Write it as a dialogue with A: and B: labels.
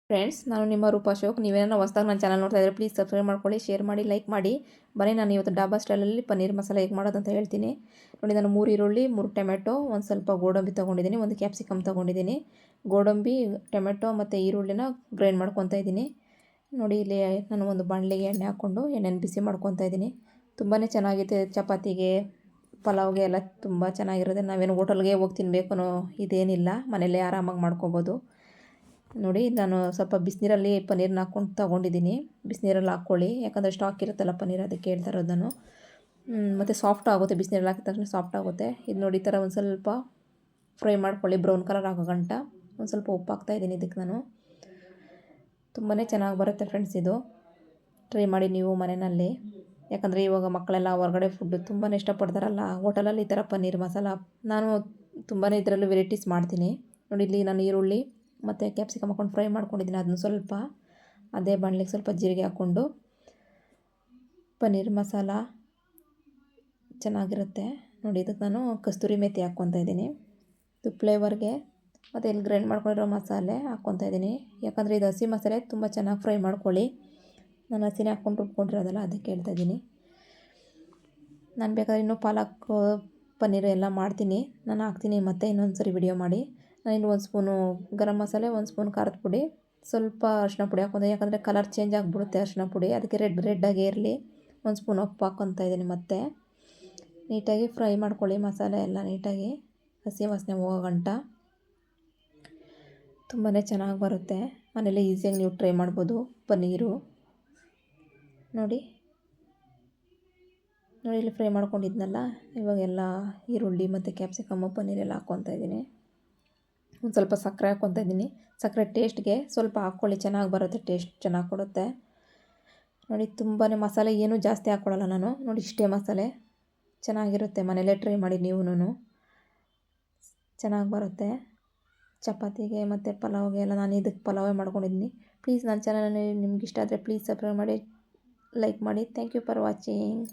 A: Friends, ನಾನು ನಿಮ್ಮ ರೂಪಾ ಅಶೋಕ್. ನೀವೇನೋ ಹೊಸದಾಗಿ ನನ್ನ ಚಾನಲ್ ನೋಡ್ತಾ ಇದ್ದರೆ ಪ್ಲೀಸ್ ಸಬ್ಸ್ಕ್ರೈಬ್ ಮಾಡ್ಕೊಳ್ಳಿ, ಶೇರ್ ಮಾಡಿ, ಲೈಕ್ ಮಾಡಿ. ಬನ್ನಿ, ನಾನು ಇವತ್ತು ಡಾಬಾ ಸ್ಟೈಲಲ್ಲಿ ಪನ್ನೀರ್ ಮಸಾಲೆ ಹೇಗೆ ಮಾಡೋದು ಅಂತ ಹೇಳ್ತೀನಿ. ನೋಡಿ, ನಾನು 3 ಈರುಳ್ಳಿ, 3 ಟೊಮೆಟೊ, ಒಂದು ಸ್ವಲ್ಪ ಗೋಡಂಬಿ ತೊಗೊಂಡಿದ್ದೀನಿ, ಒಂದು ಕ್ಯಾಪ್ಸಿಕಮ್ ತೊಗೊಂಡಿದ್ದೀನಿ. ಗೋಡಂಬಿ, ಟೊಮೆಟೊ ಮತ್ತು ಈರುಳ್ಳಿನ ಗ್ರೈಂಡ್ ಮಾಡ್ಕೊತಾ ಇದ್ದೀನಿ. ನೋಡಿ, ಇಲ್ಲಿ ನಾನು ಒಂದು ಬಾಣಲೆಗೆ ಎಣ್ಣೆ ಹಾಕ್ಕೊಂಡು ಎಣ್ಣೆನ ಬಿಸಿ ಮಾಡ್ಕೊತಾ ಇದ್ದೀನಿ. ತುಂಬಾ ಚೆನ್ನಾಗಿದೆ, ಚಪಾತಿಗೆ, ಪಲಾವ್ಗೆ ಎಲ್ಲ ತುಂಬ ಚೆನ್ನಾಗಿರುತ್ತೆ. ನಾವೇನು ಹೋಟೆಲ್ಗೆ ಹೋಗಿ ತಿನ್ನಬೇಕು ಅನ್ನೋ ಇದೇನಿಲ್ಲ, ಮನೆಯಲ್ಲೇ ಆರಾಮಾಗಿ ಮಾಡ್ಕೊಬೋದು. ನೋಡಿ, ನಾನು ಸ್ವಲ್ಪ ಬಿಸಿನೀರಲ್ಲಿ ಪನ್ನೀರನ್ನ ಹಾಕ್ಕೊಂಡು ತೊಗೊಂಡಿದ್ದೀನಿ. ಬಿಸಿನೀರಲ್ಲಿ ಹಾಕ್ಕೊಳ್ಳಿ, ಯಾಕಂದರೆ ಸ್ಟಾಕ್ ಇರುತ್ತಲ್ಲ ಪನ್ನೀರ್, ಅದಕ್ಕೆ ಹೇಳ್ತಾ ಇರೋದು ನಾನು. ಮತ್ತು ಸಾಫ್ಟ್ ಆಗುತ್ತೆ, ಬಿಸಿನೀರಲ್ಲಿ ಹಾಕಿದ ತಕ್ಷಣ ಸಾಫ್ಟ್ ಆಗುತ್ತೆ. ಇದು ನೋಡಿ, ಈ ಥರ ಒಂದು ಸ್ವಲ್ಪ ಫ್ರೈ ಮಾಡ್ಕೊಳ್ಳಿ, ಬ್ರೌನ್ ಕಲರ್ ಆಗೋ ಗಂಟ. ಒಂದು ಸ್ವಲ್ಪ ಉಪ್ಪು ಹಾಕ್ತಾಯಿದ್ದೀನಿ ಇದಕ್ಕೆ ನಾನು. ತುಂಬಾ ಚೆನ್ನಾಗಿ ಬರುತ್ತೆ ಫ್ರೆಂಡ್ಸ್, ಇದು ಟ್ರೈ ಮಾಡಿ ನೀವು ಮನೆಯಲ್ಲಿ. ಯಾಕಂದರೆ ಇವಾಗ ಮಕ್ಕಳೆಲ್ಲ ಹೊರಗಡೆ ಫುಡ್ಡು ತುಂಬಾ ಇಷ್ಟಪಡ್ತಾರಲ್ಲ, ಹೋಟೆಲಲ್ಲಿ ಈ ಥರ ಪನ್ನೀರ್ ಮಸಾಲ ನಾನು ತುಂಬಾ ಇದರಲ್ಲೂ ವೆರೈಟೀಸ್ ಮಾಡ್ತೀನಿ. ನೋಡಿ, ಇಲ್ಲಿ ನಾನು ಈರುಳ್ಳಿ ಮತ್ತು ಕ್ಯಾಪ್ಸಿಕಮ್ ಹಾಕ್ಕೊಂಡು ಫ್ರೈ ಮಾಡ್ಕೊಂಡಿದ್ದೀನಿ. ಅದನ್ನು ಸ್ವಲ್ಪ ಅದೇ ಬಾಣಲೆಗೆ ಸ್ವಲ್ಪ ಜೀರಿಗೆ ಹಾಕ್ಕೊಂಡು ಪನ್ನೀರ್ ಮಸಾಲ ಚೆನ್ನಾಗಿರುತ್ತೆ. ನೋಡಿ, ಇದಕ್ಕೆ ನಾನು ಕಸ್ತೂರಿ ಮೇಥಿ ಹಾಕ್ಕೊತಾ ಇದ್ದೀನಿ, ಇದು ಫ್ಲೇವರ್ಗೆ. ಮತ್ತು ಇಲ್ಲಿ ಗ್ರೈಂಡ್ ಮಾಡ್ಕೊಂಡಿರೋ ಮಸಾಲೆ ಹಾಕ್ಕೊತಾ ಇದ್ದೀನಿ, ಯಾಕಂದರೆ ಇದು ಹಸಿ ಮಸಾಲೆ ತುಂಬ ಚೆನ್ನಾಗಿ ಫ್ರೈ ಮಾಡ್ಕೊಳ್ಳಿ. ನಾನು ಹಸಿನೇ ಹಾಕ್ಕೊಂಡು ರುಬ್ಕೊಂಡಿರೋದಲ್ಲ, ಅದಕ್ಕೆ ಹೇಳ್ತಾ ಇದ್ದೀನಿ. ನಾನು ಬೇಕಾದ್ರೆ ಇನ್ನೂ ಪಾಲಕ್ ಪನ್ನೀರು ಎಲ್ಲ ಮಾಡ್ತೀನಿ, ನಾನು ಹಾಕ್ತೀನಿ ಮತ್ತೆ ಇನ್ನೊಂದು ಸರಿ ವಿಡಿಯೋ ಮಾಡಿ. ನಾನಿಲ್ಲಿ 1 ಸ್ಪೂನು ಗರಂ ಮಸಾಲೆ, 1 ಸ್ಪೂನ್ ಖಾರದ ಪುಡಿ, ಸ್ವಲ್ಪ ಅರಿಶಿನ ಪುಡಿ ಹಾಕ್ಕೊಂಡೆ, ಯಾಕಂದರೆ ಕಲರ್ ಚೇಂಜ್ ಆಗಿಬಿಡುತ್ತೆ ಅರಿಶಿನ ಪುಡಿ, ಅದಕ್ಕೆ ರೆಡ್ಡಾಗಿ ಇರಲಿ. 1 ಸ್ಪೂನ್ ಉಪ್ಪು ಹಾಕ್ಕೊತಾ ಇದ್ದೀನಿ. ಮತ್ತೆ ನೀಟಾಗಿ ಫ್ರೈ ಮಾಡ್ಕೊಳ್ಳಿ ಮಸಾಲೆ ಎಲ್ಲ, ನೀಟಾಗಿ ಹಸಿ ವಾಸನೆ ಹೋಗೋ ಗಂಟ. ತುಂಬಾ ಚೆನ್ನಾಗಿ ಬರುತ್ತೆ, ಮನೇಲಿ ಈಸಿಯಾಗಿ ನೀವು ಟ್ರೈ ಮಾಡ್ಬೋದು ಪನ್ನೀರು. ನೋಡಿ, ಇಲ್ಲಿ ಫ್ರೈ ಮಾಡ್ಕೊಂಡಿದ್ನಲ್ಲ, ಇವಾಗೆಲ್ಲ ಈರುಳ್ಳಿ ಮತ್ತು ಕ್ಯಾಪ್ಸಿಕಮ್ಮು ಪನ್ನೀರೆಲ್ಲ ಹಾಕ್ಕೊತಾ ಇದ್ದೀನಿ. ಒಂದು ಸ್ವಲ್ಪ ಸಕ್ಕರೆ ಹಾಕ್ಕೊತಾ ಇದ್ದೀನಿ. ಸಕ್ಕರೆ ಟೇಸ್ಟ್ಗೆ ಸ್ವಲ್ಪ ಹಾಕ್ಕೊಳ್ಳಿ, ಚೆನ್ನಾಗಿ ಬರುತ್ತೆ, ಟೇಸ್ಟ್ ಚೆನ್ನಾಗಿ ಕೊಡುತ್ತೆ. ನೋಡಿ, ತುಂಬಾ ಮಸಾಲೆ ಏನೂ ಜಾಸ್ತಿ ಹಾಕ್ಕೊಳ್ಳಲ್ಲ ನಾನು. ನೋಡಿ, ಇಷ್ಟೇ ಮಸಾಲೆ, ಚೆನ್ನಾಗಿರುತ್ತೆ, ಮನೇಲೇ ಟ್ರೈ ಮಾಡಿ ನೀವು. ಚೆನ್ನಾಗಿ ಬರುತ್ತೆ ಚಪಾತಿಗೆ ಮತ್ತು ಪಲಾವ್ಗೆ ಎಲ್ಲ. ನಾನು ಇದಕ್ಕೆ ಪಲಾವೇ ಮಾಡ್ಕೊಂಡಿದ್ದೀನಿ. ಪ್ಲೀಸ್ ನನ್ನ ಚಾನಲಲ್ಲಿ ನಿಮ್ಗೆ ಇಷ್ಟ ಆದರೆ ಪ್ಲೀಸ್ ಸಬ್ಸ್ಕ್ರೈಬ್ ಮಾಡಿ, ಲೈಕ್ ಮಾಡಿ. Thank you for watching.